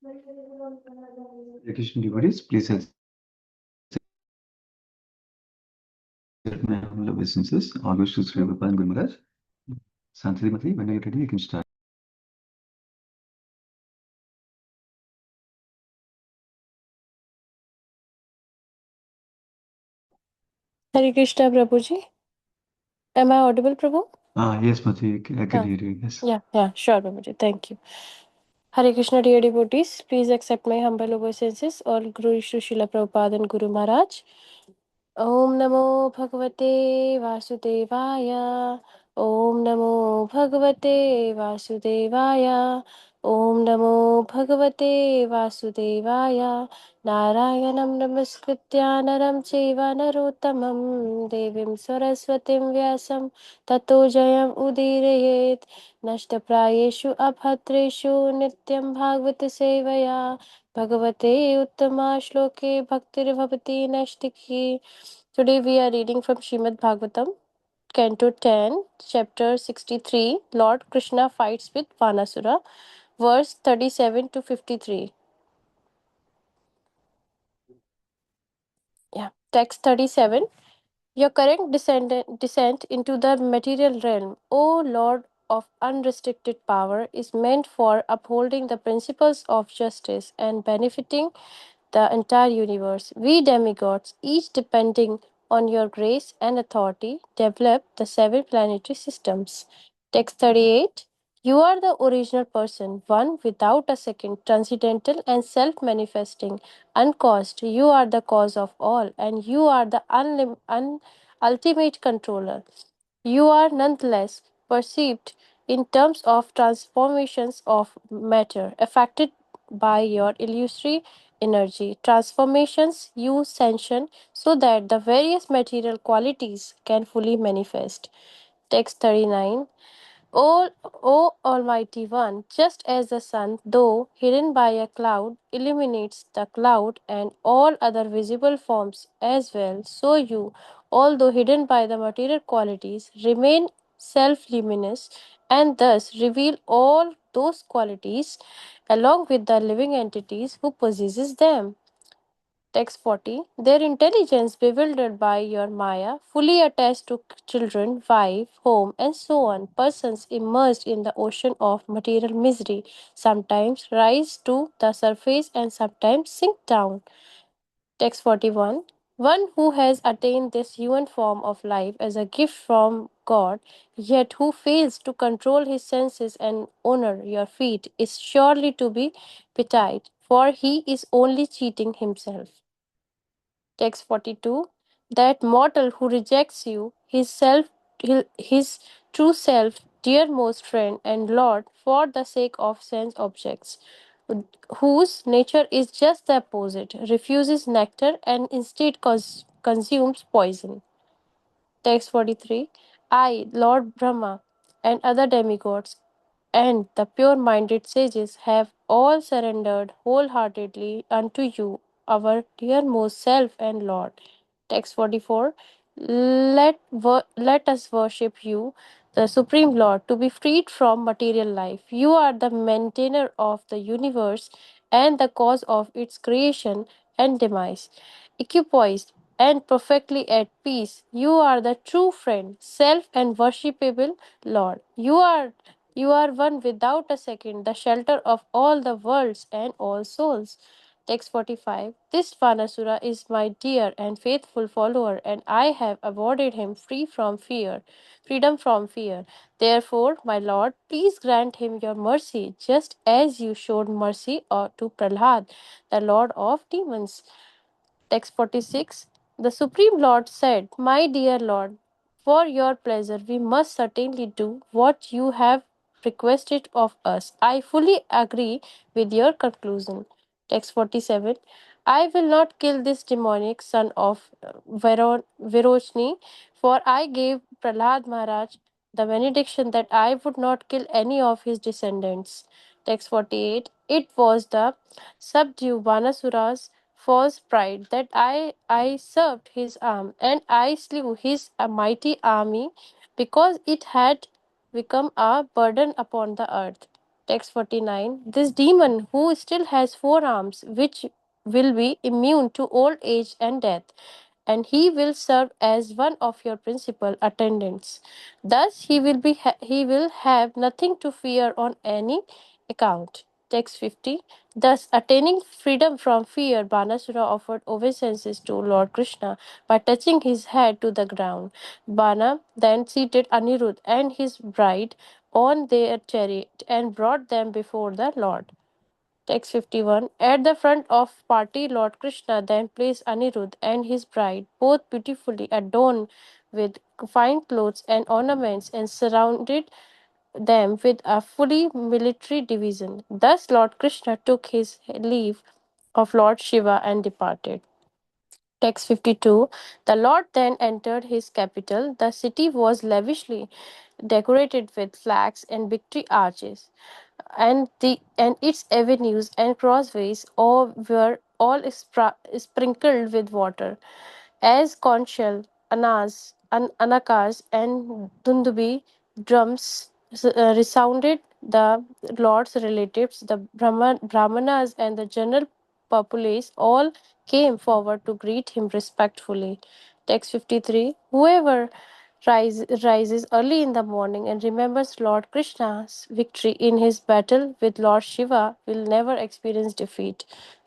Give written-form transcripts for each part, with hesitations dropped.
Krishna devotees, please accept my humble obeisances. All goes to Sri Prabhupada and Guru Maharaj. Santi, when you're ready, you can start. Hare Krishna, Prabhuji. Am I audible, Prabhu? Yes, Mati, I can hear you. Yes. Yeah, sure, Prabhuji. Thank you. Hare Krishna, dear devotees. Please accept my humble obeisances. All Guru Shri Srila Prabhupada and Guru Maharaj. Om Namo Bhagavate Vasudevaya. Om Namo Bhagavate Vasudevaya. Om Namo Bhagavate Vasudevaya. Narayanam Namaskritya Naram Chaiva Narottamam Devim Saraswatim Vyasam Tato Jayam Udirayet Nashtaprayeshu Abhatreshu Nityam Bhagavata Sevaya Bhagavate Uttama Shloke Bhaktir Bhavati Nashtiki. Today we are reading from Srimad Bhagavatam, Canto 10, Chapter 63, Lord Krishna fights with Vanasura, verse 37 to 53. Text 37. Your current descent into the material realm, O Lord of unrestricted power, is meant for upholding the principles of justice and benefiting the entire universe. We demigods, each depending on your grace and authority, develop the seven planetary systems. Text 38. You are the original person, one without a second, transcendental and self manifesting, uncaused. You are the cause of all, and you are the ultimate controller. You are nonetheless perceived in terms of transformations of matter affected by your illusory energy. Transformations you sanction so that the various material qualities can fully manifest. Text 39. O Almighty One, just as the sun, though hidden by a cloud, illuminates the cloud and all other visible forms as well, so you, although hidden by the material qualities, remain self luminous and thus reveal all those qualities along with the living entities who possesses them. Text 40. Their intelligence, bewildered by your Maya, fully attached to children, wife, home, and so on, persons immersed in the ocean of material misery, sometimes rise to the surface and sometimes sink down. Text 41. One who has attained this human form of life as a gift from God, yet who fails to control his senses and honor your feet, is surely to be pitied, for he is only cheating himself. Text 42. That mortal who rejects you, his true self, dearmost friend and Lord, for the sake of sense objects, whose nature is just the opposite, refuses nectar and instead consumes poison. Text 43. I, Lord Brahma, and other demigods, and the pure minded sages have all surrendered wholeheartedly unto you, our dearmost self and Lord. Text 44. Let us worship you, the Supreme Lord, to be freed from material life. You are the maintainer of the universe and the cause of its creation and demise. Equipoised and perfectly at peace, you are the true friend, self and worshipable Lord. You are one without a second, the shelter of all the worlds and all souls. Text 45. This Vanasura is my dear and faithful follower, and I have awarded him freedom from fear. Therefore, my Lord, please grant him your mercy, just as you showed mercy to Prahlad, the Lord of demons. Text 46. The Supreme Lord said, my dear Lord, for your pleasure we must certainly do what you have requested of us. I fully agree with your conclusion. Text 47. I will not kill this demonic son of Virochni, for I gave Prahlad Maharaj the benediction that I would not kill any of his descendants. Text 48. It was the subdue Vanasura's false pride that I served his arm, and I slew his mighty army because it had become a burden upon the earth. Text 49. This demon, who still has 4 arms, which will be immune to old age and death, and he will serve as one of your principal attendants. Thus, he will have nothing to fear on any account. Text 50. Thus, attaining freedom from fear, Banasura offered obeisances to Lord Krishna by touching his head to the ground. Bana then seated Anirudh and his bride on their chariot and brought them before the Lord. Text 51. At the front of party, Lord Krishna then placed Anirudh and his bride, both beautifully adorned with fine clothes and ornaments, and surrounded them with a fully military division. Thus, Lord Krishna took his leave of Lord Shiva and departed. Text 52. The Lord then entered his capital. The city was lavishly decorated with flags and victory arches, and its avenues and crossways all were all sprinkled with water. As conchal, anakas, and dundubi drums resounded, the lord's relatives, the brahmanas, and the general populace all came forward to greet him respectfully. Text 53. Whoever rises early in the morning and remembers Lord Krishna's victory in his battle with Lord Shiva will never experience defeat.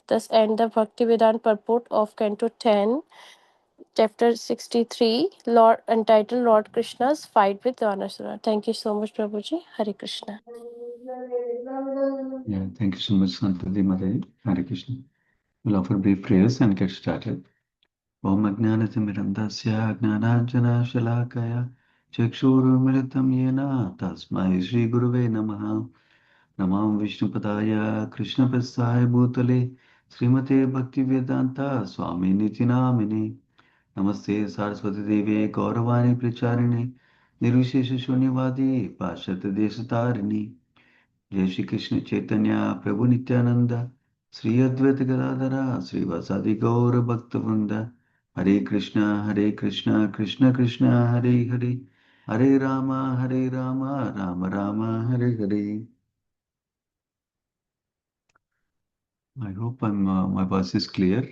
Thus end the Bhaktivedanta purport of Canto 10, Chapter 63, Lord entitled Lord Krishna's Fight with Dhanasura. Thank you so much, Prabhuji. Hare Krishna. Yeah, thank you so much, Santali Madai. Hare Krishna. We'll offer brief prayers and get started. Om Ajnanatimirandasya Jnananjana Shalakaya Chakshurumritam Yena Tasmai Shri Guruve Namaha Namam Vishnupadaya Krishna Prasthaya Bhutale Srimate Bhaktivedanta Swami Nitinamini Namaste Saraswati Deve Gauravani Pracharine Nirvishesha Shunyavadi Pashat Desatarini Jai Shri Krishna Chaitanya Prabhu Nityananda Sri Advaita Gadadhara Sri Vasadi Gaura Bhaktavrinda Hare Krishna Krishna Krishna Hare Hare Hare Rama Rama Rama Hare Hare. I hope my voice is clear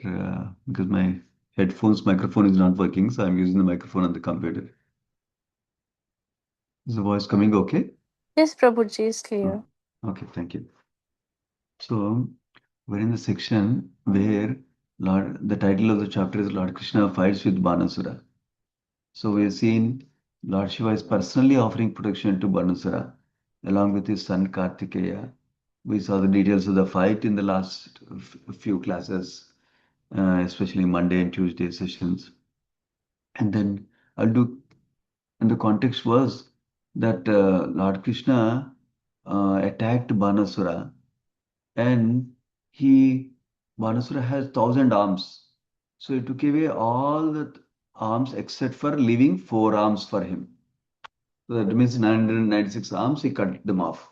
because my headphones microphone is not working, so I'm using the microphone on the computer. Is the voice coming okay? Yes, Prabhuji is clear. Okay, thank you. So we're in the section where the title of the chapter is Lord Krishna fights with Banasura. So we have seen Lord Shiva is personally offering protection to Banasura along with his son Kartikeya. We saw the details of the fight in the last few classes, especially Monday and Tuesday sessions. And then and the context was that Lord Krishna attacked Banasura, and Banasura has 1,000 arms. So he took away all the arms except for leaving 4 arms for him. So that means 996 arms, he cut them off.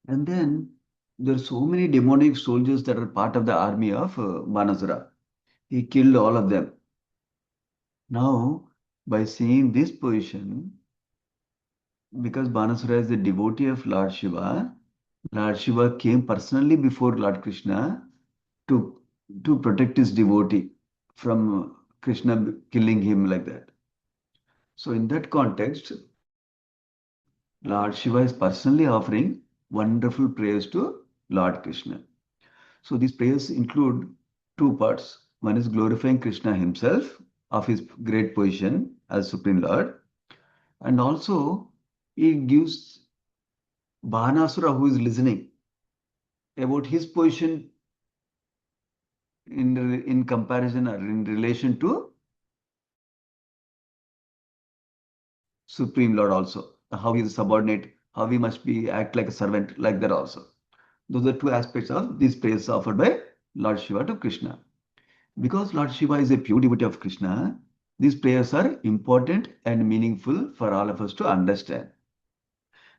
And then there are so many demonic soldiers that are part of the army of Banasura. He killed all of them. Now, by seeing this position, because Banasura is a devotee of Lord Shiva came personally before Lord Krishna to, to protect his devotee from Krishna killing him like that. So in that context, Lord Shiva is personally offering wonderful prayers to Lord Krishna. So these prayers include 2 parts. One is glorifying Krishna himself of his great position as Supreme Lord, and also he gives Banasura, who is listening, about his position in comparison or in relation to Supreme Lord also. How he is subordinate, how he must be act like a servant, like that also. Those are 2 aspects of these prayers offered by Lord Shiva to Krishna. Because Lord Shiva is a pure devotee of Krishna, these prayers are important and meaningful for all of us to understand.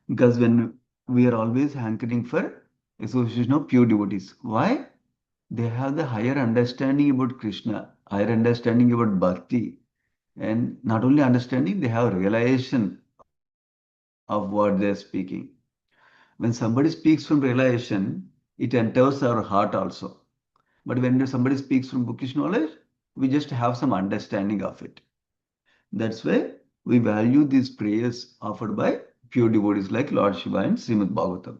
Because when we are always hankering for association of pure devotees, why? They have the higher understanding about Krishna, higher understanding about bhakti, and not only understanding, they have realization of what they are speaking. When somebody speaks from realization, it enters our heart also. But when somebody speaks from bookish knowledge, we just have some understanding of it. That's why we value these prayers offered by pure devotees like Lord Shiva and Srimad Bhagavatam.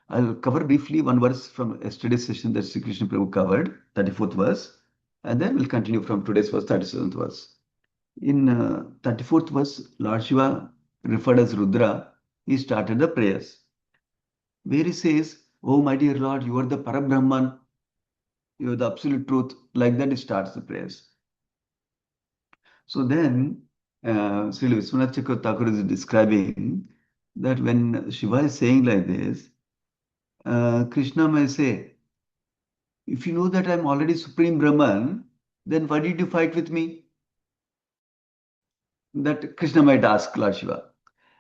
I'll cover briefly one verse from yesterday's session that Sri Krishna Prabhu covered, 34th verse, and then we'll continue from today's verse, 37th verse. In 34th verse, Lord Shiva, referred as Rudra, he started the prayers, where he says, "Oh my dear Lord, you are the Parabrahman, you are the absolute truth." Like that, he starts the prayers. So then, Sri Vishwanath Chakravarti Thakur is describing that when Shiva is saying like this, Krishna may say, "If you know that I'm already Supreme Brahman, then why did you fight with me?" That Krishna might ask Lord Shiva.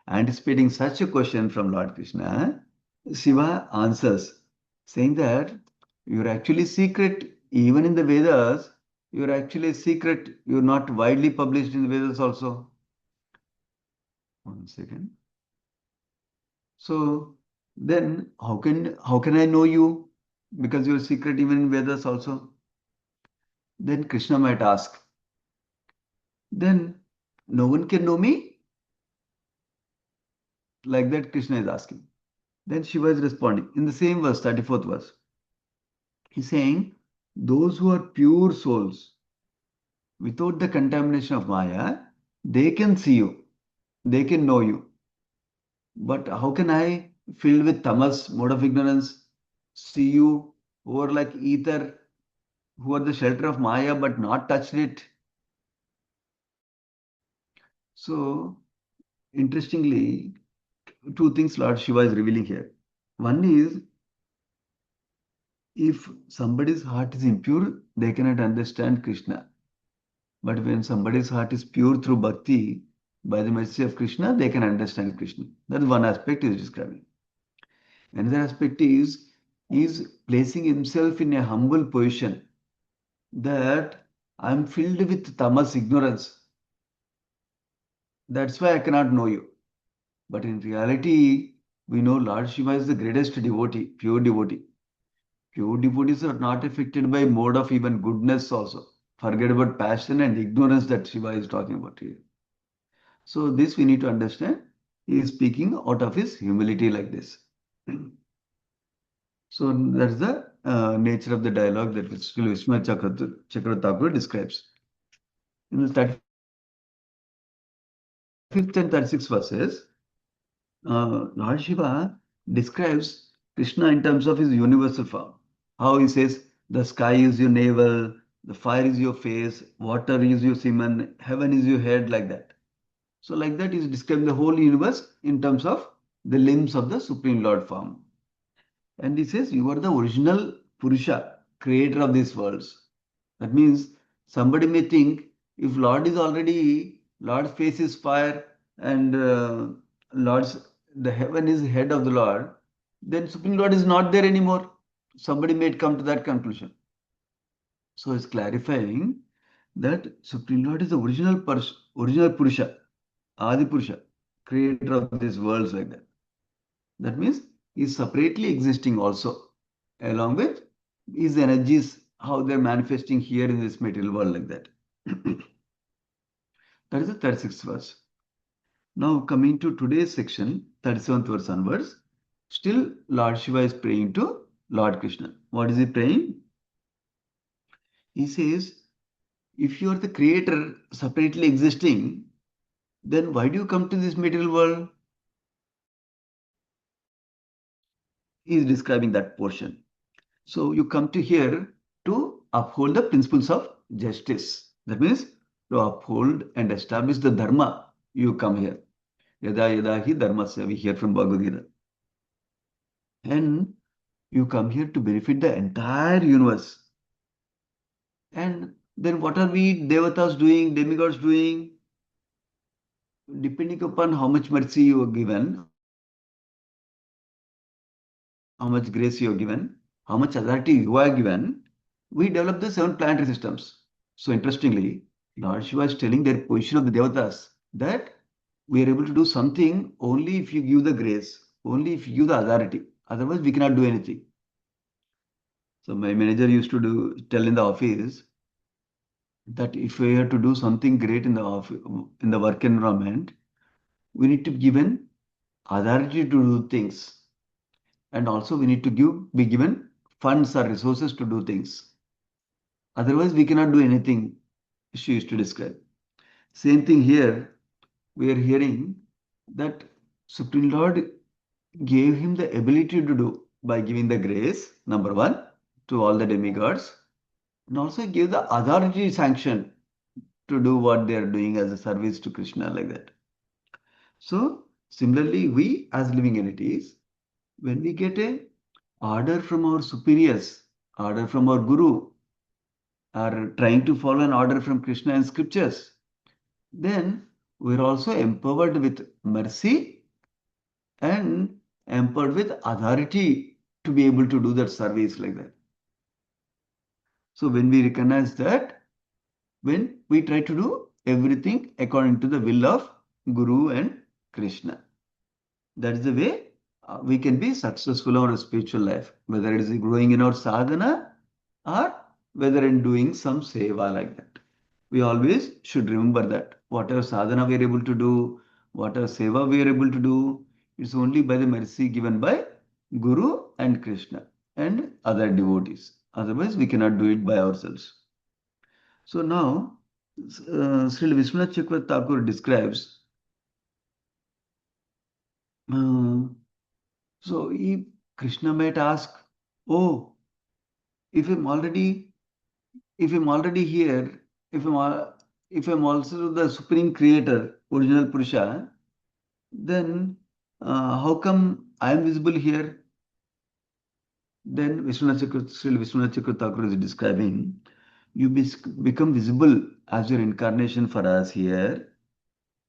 Anticipating such a question from Lord Krishna, Shiva answers, saying that you're actually secret, even in the Vedas, you're actually secret, you're not widely published in the Vedas also. 1 second. So then how can I know you? Because you're secret even in Vedas also. Then Krishna might ask, then no one can know me? Like that Krishna is asking. Then Shiva is responding in the same verse, 34th verse. He's saying, those who are pure souls, without the contamination of Maya, they can see you, they can know you. But how can I, filled with tamas, mode of ignorance, see you who are like ether, who are the shelter of Maya but not touched it? So, interestingly, two things Lord Shiva is revealing here. One is, if somebody's heart is impure, they cannot understand Krishna. But when somebody's heart is pure through bhakti, by the mercy of Krishna, they can understand Krishna. That's one aspect he is describing. Another aspect is placing himself in a humble position that I'm filled with tamas ignorance. That's why I cannot know you. But in reality, we know Lord Shiva is the greatest devotee, pure devotee. Pure devotees are not affected by mode of even goodness also. Forget about passion and ignorance that Shiva is talking about here. So this we need to understand. He is speaking out of his humility like this. So that's the nature of the dialogue that Vishwanath Chakravarti Thakur describes. In the 35th and 36th verses, Lord Shiva describes Krishna in terms of his universal form. How he says, the sky is your navel, the fire is your face, water is your semen, heaven is your head, like that. So like that is describing the whole universe in terms of the limbs of the Supreme Lord form. And he says, you are the original Purusha, creator of these worlds. That means somebody may think if Lord is already, Lord's face is fire and the heaven is head of the Lord, then Supreme Lord is not there anymore. Somebody may come to that conclusion. So it's clarifying that Supreme Lord is the original Purusha, Adi Purusha, creator of these worlds like that. That means he is separately existing also, along with his energies, how they're manifesting here in this material world like that. That is the 36th verse. Now coming to today's section, 37th verse onwards, still Lord Shiva is praying to Lord Krishna. What is he praying? He says, if you are the creator separately existing, then why do you come to this material world? He is describing that portion. So you come to here to uphold the principles of justice. That means to uphold and establish the dharma. You come here. Yada yada hi dharmasya. We hear from Bhagavad Gita. And you come here to benefit the entire universe. And then what are we devatas doing, demigods doing? Depending upon how much mercy you are given, how much grace you are given, how much authority you are given, we develop the 7 planetary systems. So interestingly, Lord Shiva is telling their position of the devatas that we are able to do something only if you give the grace, only if you give the authority. Otherwise, we cannot do anything. So my manager used to tell in the office that if we are to do something great in the in the work environment, we need to be given authority to do things, and also we need to be given funds or resources to do things. Otherwise, we cannot do anything. She used to describe. Same thing here. We are hearing that Supreme Lord gave him the ability to do by giving the grace, number one, to all the demigods, and also give the authority sanction to do what they are doing as a service to Krishna, like that. So, similarly, we as living entities, when we get a order from our superiors, order from our guru, or trying to follow an order from Krishna and scriptures, then we're also empowered with mercy and empowered with authority to be able to do that service like that. So when we recognize that, when we try to do everything according to the will of Guru and Krishna, that is the way we can be successful in our spiritual life, whether it is growing in our sadhana or whether in doing some seva like that. We always should remember that whatever sadhana we are able to do, whatever seva we are able to do, it's only by the mercy given by Guru and Krishna and other devotees. Otherwise, we cannot do it by ourselves. So now, Srila Vishwanath Chakravarti Thakur describes, uh, so if Krishna might ask, oh, if I'm already, if I'm already here, if if I'm also the Supreme Creator, original Purusha, then how come I am visible here? Then Srila Vishwanath Chakravarti Thakur is describing, you become visible as your incarnation for us here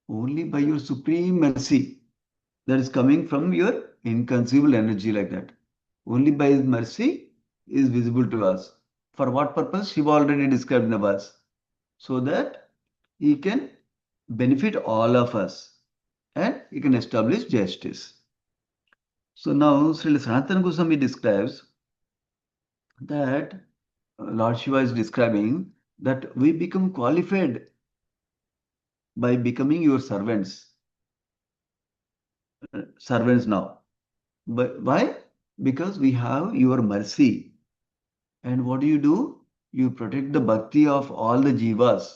only by your supreme mercy that is coming from your inconceivable energy like that. Only by His mercy is visible to us. For what purpose? Shiva already described in the verse. So that He can benefit all of us and He can establish justice. So now Srila Sanatana Goswami describes that Lord Shiva is describing that we become qualified by becoming your servants now. But why? Because we have your mercy. And what do? You protect the bhakti of all the jivas.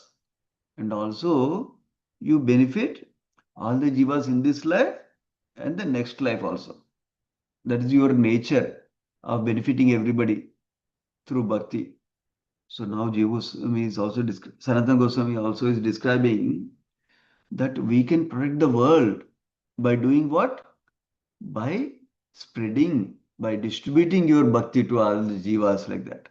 And also, you benefit all the jivas in this life and the next life also. That is your nature of benefiting everybody through bhakti. So now Jiva Goswami is also Sanatana Goswami also is describing that we can protect the world by doing what? By spreading, by distributing your bhakti to all the jivas like that.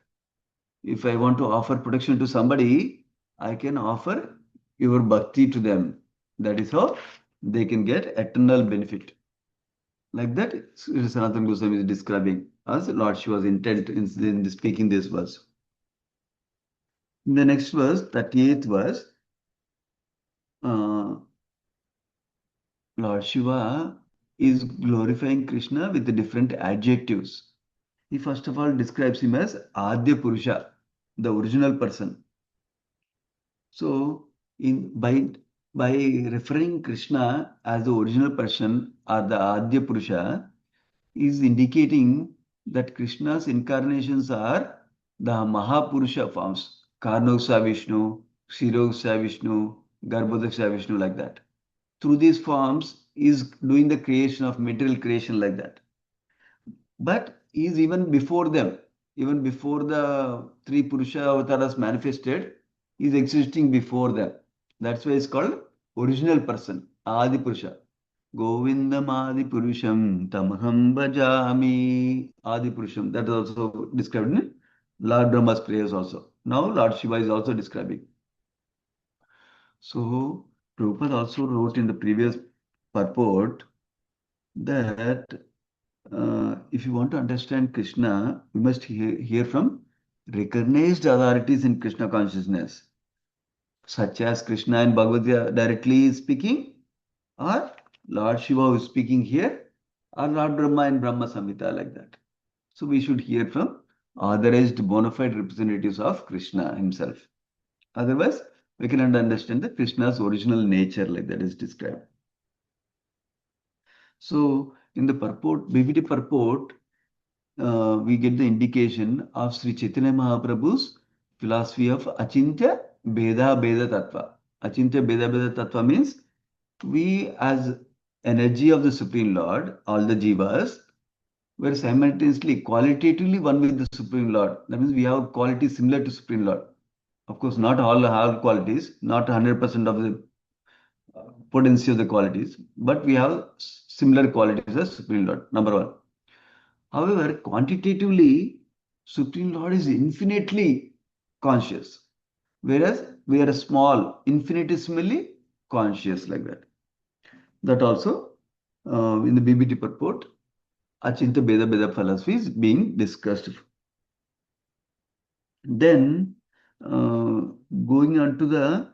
If I want to offer protection to somebody, I can offer your bhakti to them. That is how they can get eternal benefit. Like that, Sanatana Goswami is describing as Lord Shiva's intent in speaking this verse. In the next verse, 38th verse, Lord Shiva is glorifying Krishna with the different adjectives. He first of all describes him as Adya Purusha, the original person. So, by referring Krishna as the original person or the Adya Purusha, is indicating that Krishna's incarnations are the Mahapurusha forms, Karnoksa Vishnu, Shiroksa Vishnu, Garbhodaksa Vishnu, like that. Through these forms, is doing the creation of material creation like that. But he is even before them, even before the three Purusha avatars manifested, he is existing before them. That's why it's called original person, Adi Purusha. Govindam Adi Purusham Tamaham Bhajami Adi Purusham. That is also described in Lord Brahma's prayers also. Now Lord Shiva is also describing. So Prabhupada also wrote in the previous purport that if you want to understand Krishna, you must hear from recognized authorities in Krishna consciousness, such as Krishna and Bhagavad Gita directly speaking, or Lord Shiva who is speaking here, or Lord Brahma in Brahma Samhita, like that. So we should hear from authorized bona fide representatives of Krishna himself. Otherwise, we cannot understand the Krishna's original nature like that is described. So in the purport, BBT purport, we get the indication of Sri Chaitanya Mahaprabhu's philosophy of Achintya Bheda Bheda Tattva. Achintya Bheda Bheda Tattva means we as energy of the Supreme Lord, all the jivas, were simultaneously qualitatively one with the Supreme Lord. That means we have qualities similar to Supreme Lord. Of course, not all have qualities, not 100% of the potency of the qualities, but we have similar qualities as Supreme Lord, number one. However, quantitatively, Supreme Lord is infinitely conscious, whereas we are small, infinitesimally conscious like that. That also in the BBT purport, Achinta Beda Beda philosophy is being discussed. Then, going on to the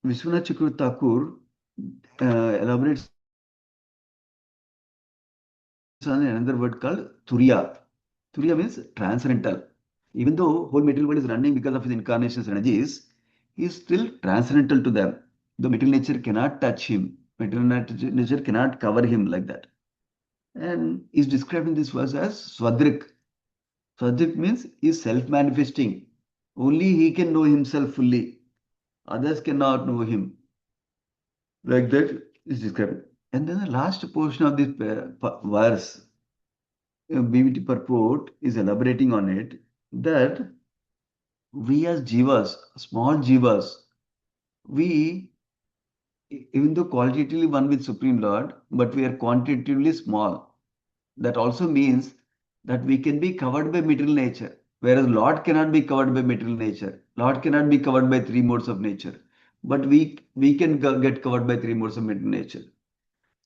Vishwanath Chakravarti Thakur elaborates on another word called Turiya. Turiya means transcendental. Even though whole material world is running because of his incarnations energies, he is still transcendental to them. The material nature cannot touch him. Material nature cannot cover him like that. And is described in this verse as Swadrik. Swadrik means is self-manifesting. Only he can know himself fully. Others cannot know him. Like that is described. And then the last portion of this verse, BVT purport is elaborating on it, that we as jivas, small jivas, we, even though qualitatively one with Supreme Lord, but we are quantitatively small. That also means that we can be covered by material nature, whereas Lord cannot be covered by material nature. Lord cannot be covered by three modes of nature, but we can get covered by three modes of material nature.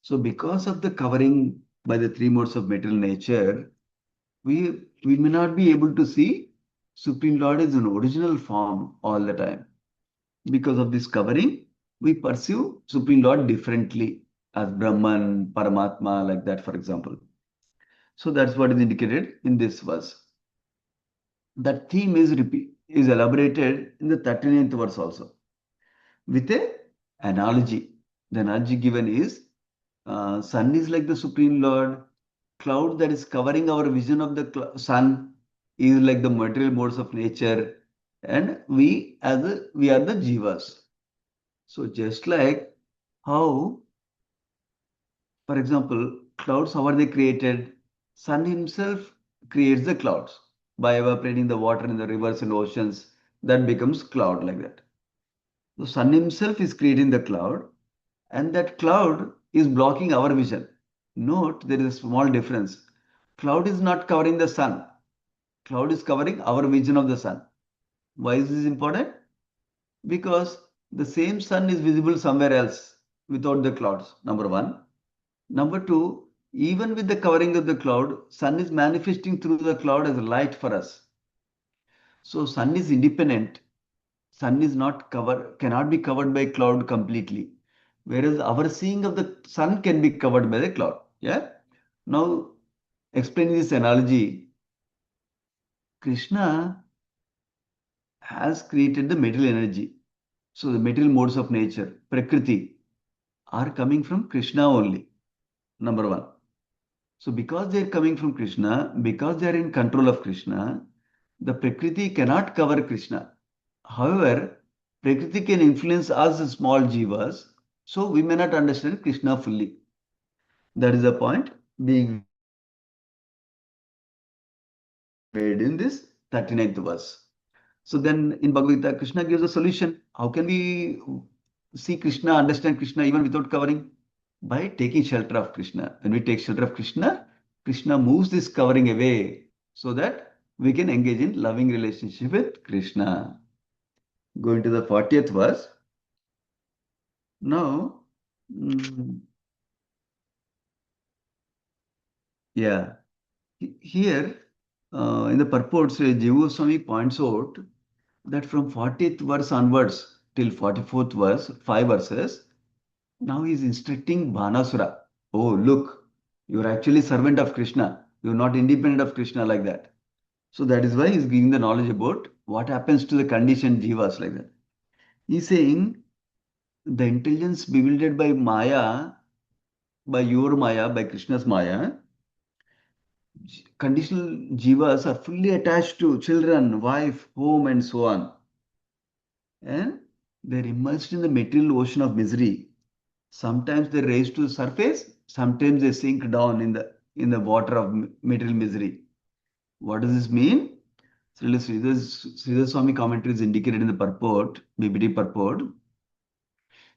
So because of the covering by the three modes of material nature, we may not be able to see Supreme Lord as an original form all the time. Because of this covering, we perceive Supreme Lord differently as Brahman, Paramatma, like that, for example. So that's what is indicated in this verse. That theme is elaborated in the 39th verse also with a analogy. The analogy given is sun is like the Supreme Lord, cloud that is covering our vision of the sun is like the material modes of nature, and we are the jivas. So just like how, for example, clouds, how are they created? Sun himself creates the clouds by evaporating the water in the rivers and oceans. That becomes cloud like that. The sun himself is creating the cloud, and that cloud is blocking our vision. Note there is a small difference. Cloud is not covering the sun. Cloud is covering our vision of the sun. Why is this important? Because the same sun is visible somewhere else without the clouds, number one. Number two, even with the covering of the cloud, sun is manifesting through the cloud as light for us. So sun is independent. Sun is not cannot be covered by cloud completely. Whereas our seeing of the sun can be covered by the cloud. Yeah. Now, explaining this analogy, Krishna has created the material energy. So the material modes of nature, Prakriti, are coming from Krishna only. Number one. So because they are coming from Krishna, because they are in control of Krishna, the Prakriti cannot cover Krishna. However, Prakriti can influence us as small jivas, so we may not understand Krishna fully. That is the point being made in this 39th verse. So then in Bhagavad Gita, Krishna gives a solution. How can we see Krishna, understand Krishna even without covering? By taking shelter of Krishna. When we take shelter of Krishna, Krishna moves this covering away so that we can engage in loving relationship with Krishna. Going to the 40th verse. Now, mm, yeah, here in the purports, Jiva Goswami points out that from 40th verse onwards till 44th verse, 5 verses, Now he is instructing Bhanasura. Oh, look, you are actually servant of Krishna. You are not independent of Krishna like that. So that is why he is giving the knowledge about what happens to the conditioned jivas like that. He is saying the intelligence bewildered by Maya, by your Maya, by Krishna's Maya, conditional jivas are fully attached to children, wife, home, and so on. And they're immersed in the material ocean of misery. Sometimes they rise to the surface, sometimes they sink down in the water of material misery. What does this mean? Sridhar Swami commentary is indicated in the purport, BBD purport,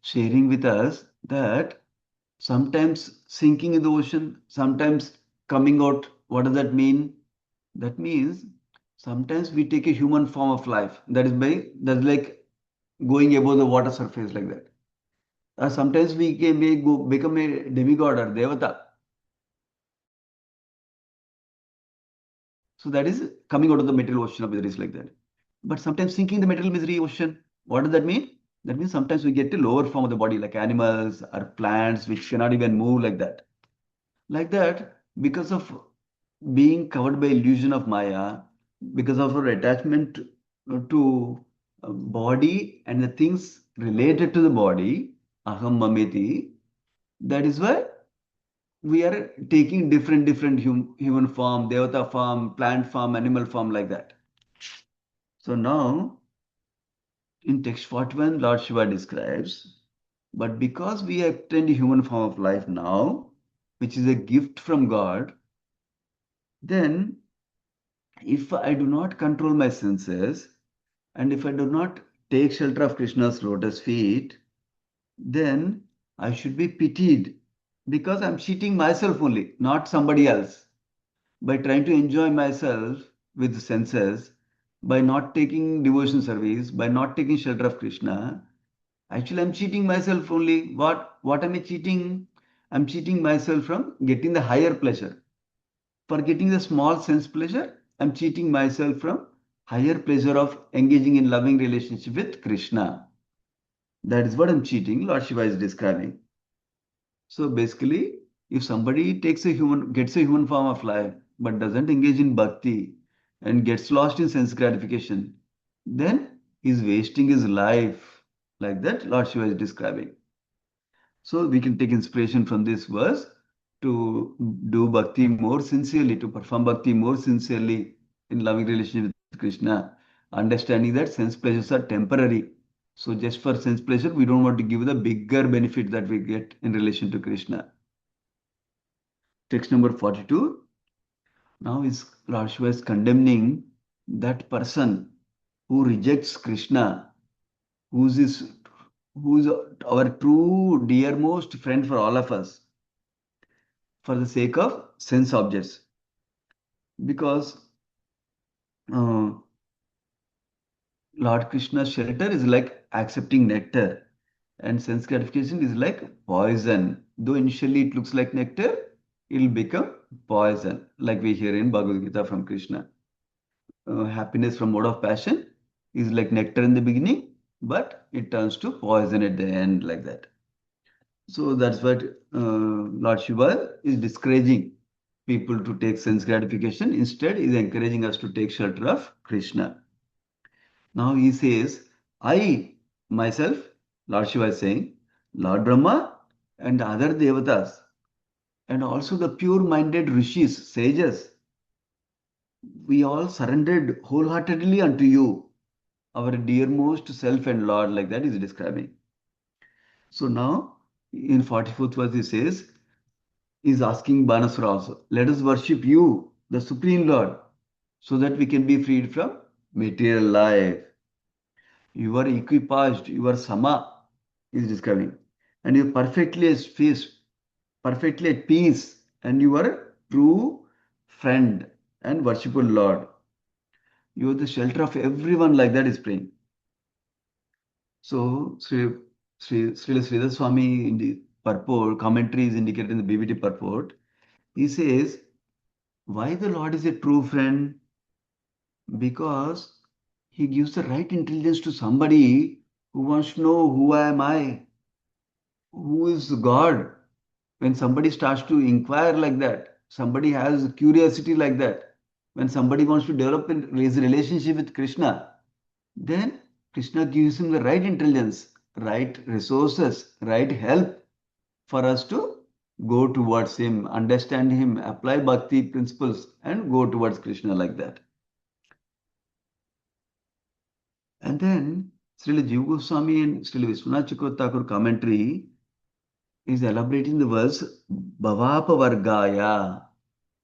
sharing with us that sometimes sinking in the ocean, sometimes coming out. What does that mean? That means sometimes we take a human form of life. That's like going above the water surface like that. Sometimes may become a demigod or devata. So that is coming out of the material ocean of miseries like that. But sometimes sinking the material misery ocean. What does that mean? That means sometimes we get a lower form of the body, like animals or plants, which cannot even move like that. Like that, because of being covered by illusion of Maya, because of our attachment to body and the things related to the body, aham mameti, that is why we are taking different human form, devata form, plant form, animal form like that. So now in text 41, Lord Shiva describes, but because we have obtained a human form of life now, which is a gift from God, then if I do not control my senses and if I do not take shelter of Krishna's lotus feet, then I should be pitied because I'm cheating myself only, not somebody else. By trying to enjoy myself with the senses, by not taking devotion service, by not taking shelter of Krishna, actually I'm cheating myself only. What am I cheating? I'm cheating myself from getting the higher pleasure. For getting the small sense pleasure, I'm cheating myself from higher pleasure of engaging in loving relationship with Krishna. That is what I'm cheating, Lord Shiva is describing. So basically, if somebody gets a human form of life, but doesn't engage in bhakti and gets lost in sense gratification, then he's wasting his life. Like that, Lord Shiva is describing. So we can take inspiration from this verse to do bhakti more sincerely, to perform bhakti more sincerely in loving relationship with Krishna, understanding that sense pleasures are temporary. So just for sense pleasure, we don't want to give the bigger benefit that we get in relation to Krishna. Text number 42. Now is Lord Shiva is condemning that person who rejects Krishna, who's is who's our true dearmost friend for all of us, for the sake of sense objects. Because uh, Lord Krishna's shelter is like accepting nectar, and sense gratification is like poison. Though initially it looks like nectar, it will become poison, like we hear in Bhagavad Gita from Krishna. Happiness from mode of passion is like nectar in the beginning, but it turns to poison at the end, like that. So that's what Lord Shiva is discouraging people to take sense gratification. Instead, is encouraging us to take shelter of Krishna. Now he says, I myself, Lord Shiva is saying, Lord Brahma and other devatas, and also the pure-minded rishis, sages, we all surrendered wholeheartedly unto you, our dearmost self and Lord, like that is describing. So now in 44th verse he says, is asking Banasura also, let us worship you, the Supreme Lord, so that we can be freed from material life. You are equipaged, you are sama, is describing. And you are perfectly at peace, and you are a true friend and worshipful Lord. You are the shelter of everyone, like that is praying. So, Srila Sridhar Swami in the purport, commentary is indicated in the BBT purport. He says, why the Lord is a true friend? Because he gives the right intelligence to somebody who wants to know who am I. who is God? When somebody starts to inquire like that, somebody has curiosity like that, when somebody wants to develop his relationship with Krishna, then Krishna gives him the right intelligence, right resources, right help for us to go towards him, understand him, apply bhakti principles, and go towards Krishna like that. And then Srila Jiva Goswami and Srila Vishwanath Chakravarti Thakur commentary is elaborating the verse Bhavapa Vargaya.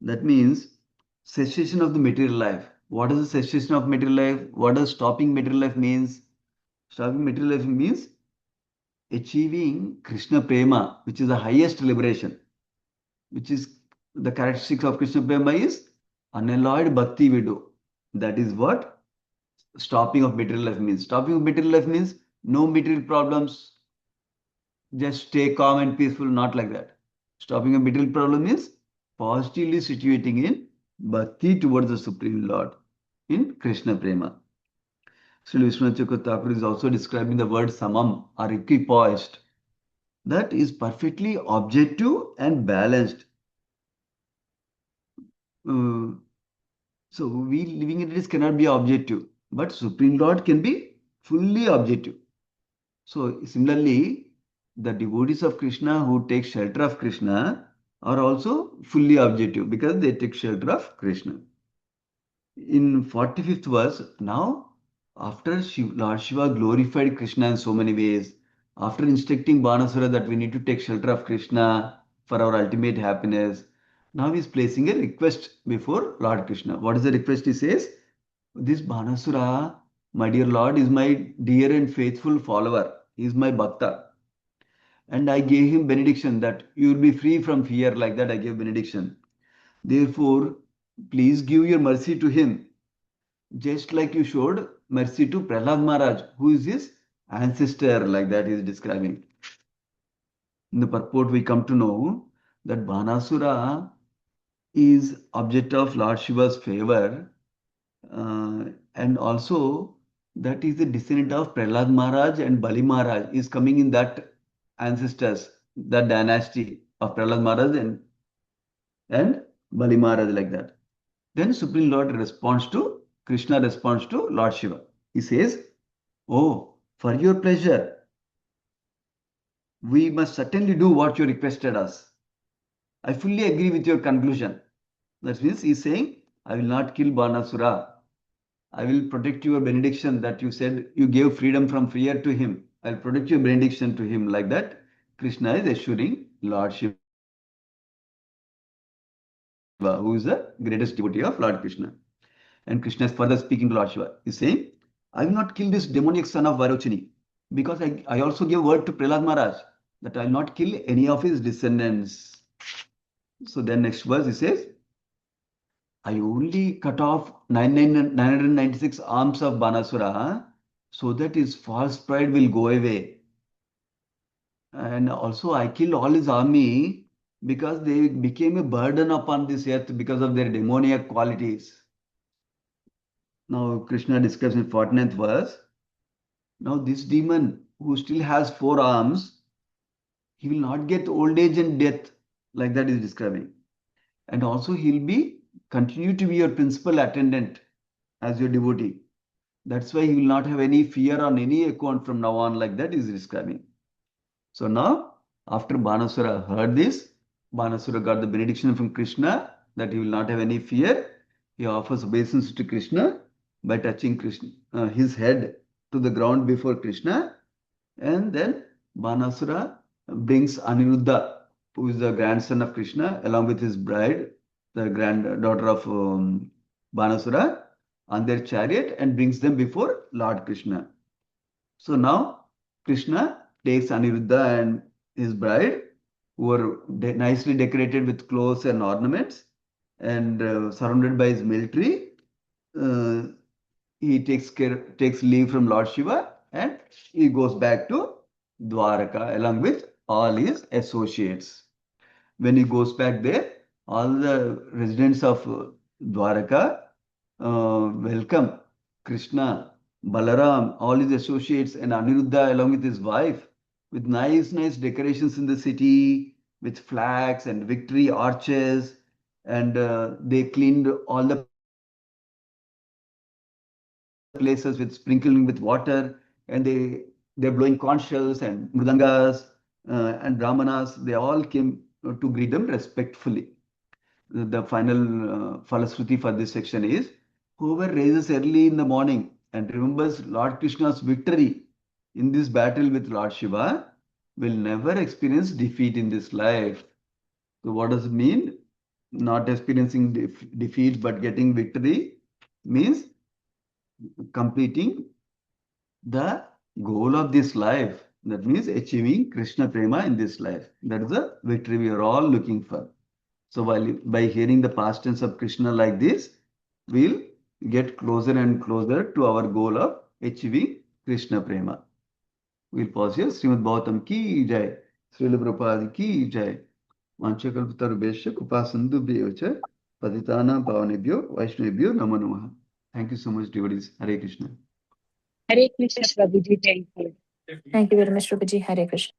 That means cessation of the material life. What is the cessation of material life? What does stopping material life means? Stopping material life means achieving Krishna Prema, which is the highest liberation, which is the characteristics of Krishna Prema is unalloyed bhakti we do. That is what stopping of material life means. Stopping of material life means no material problems, just stay calm and peaceful, not like that. Stopping a material problem is positively situating in bhakti towards the Supreme Lord in Krishna Prema. Sri Vishwanath Chakravarti Thakur is also describing the word samam or equipoised. That is perfectly objective and balanced. Uh, so we living in this cannot be objective, but Supreme Lord can be fully objective. So similarly, the devotees of Krishna who take shelter of Krishna are also fully objective because they take shelter of Krishna. In 45th verse, now after Lord Shiva glorified Krishna in so many ways, after instructing Banasura that we need to take shelter of Krishna for our ultimate happiness, now he is placing a request before Lord Krishna. What is the request? He says, this Banasura, my dear Lord, is my dear and faithful follower. He is my bhakta. And I gave him benediction that you will be free from fear. Like that, I gave benediction. Therefore, please give your mercy to him, just like you showed mercy to Prahlad Maharaj, who is his ancestor. Like that, he is describing. In the purport, we come to know that Banasura is object of Lord Shiva's favor, and also that is the descendant of Prahlad Maharaj and Bali Maharaj is coming in that ancestors, that dynasty of Prahlad Maharaj and Bali Maharaj like that. Then Supreme Lord responds to, Krishna responds to Lord Shiva. He says, oh, for your pleasure, we must certainly do what you requested us. I fully agree with your conclusion. That means he is saying, I will not kill Banasura. I will protect your benediction that you said you gave freedom from fear to him. I will protect your benediction to him. Like that, Krishna is assuring Lord Shiva, who is the greatest devotee of Lord Krishna. And Krishna is further speaking to Lord Shiva. He's saying, I will not kill this demoniac son of Varochini because I also gave word to Prahlad Maharaj that I will not kill any of his descendants. So then next verse he says, I only cut off 996 arms of Banasura so that his false pride will go away. And also I killed all his army because they became a burden upon this earth because of their demoniac qualities. Now Krishna describes in 49th verse, now this demon who still has four arms, he will not get old age and death, like that is describing. And also he'll be continue to be your principal attendant as your devotee. That's why he will not have any fear on any account from now on, like that is describing. So now, after Banasura heard this, Banasura got the benediction from Krishna that he will not have any fear. He offers obeisance to Krishna by touching Krishna, his head to the ground before Krishna. And then Banasura brings Aniruddha, who is the grandson of Krishna, along with his bride, the granddaughter of Banasura, on their chariot and brings them before Lord Krishna. So now Krishna takes Aniruddha and his bride, who are nicely decorated with clothes and ornaments and surrounded by his military. Uh, he takes leave from Lord Shiva and he goes back to Dwaraka along with all his associates. When he goes back there, all the residents of Dwaraka welcome Krishna, Balaram, all his associates, and Aniruddha along with his wife. with nice decorations in the city, with flags and victory arches, and they cleaned all the places with sprinkling with water, and they're blowing conch shells and mridangas, and brahmanas. They all came to greet them respectfully. The final falashruti for this section is, whoever raises early in the morning and remembers Lord Krishna's victory in this battle with Lord Shiva will never experience defeat in this life. So what does it mean? Not experiencing defeat but getting victory means completing the goal of this life. That means achieving Krishna Prema in this life. That is the victory we are all looking for. So by hearing the past tense of Krishna like this, we'll get closer and closer to our goal of achieving Krishna Prema. We'll pause here. Srimad Bhagavatam ki jai. Srila Prabhupada ki jai. Vanchakalpatarubhesha Kupasandubhyevacha Paditana Pavanebhyo Vaishnavebhyo Namo Namaha. Thank you so much, devotees. Hare Krishna. Hare Krishna, Prabhuji. Thank you. Thank you very much, Prabhuji. Hare Krishna.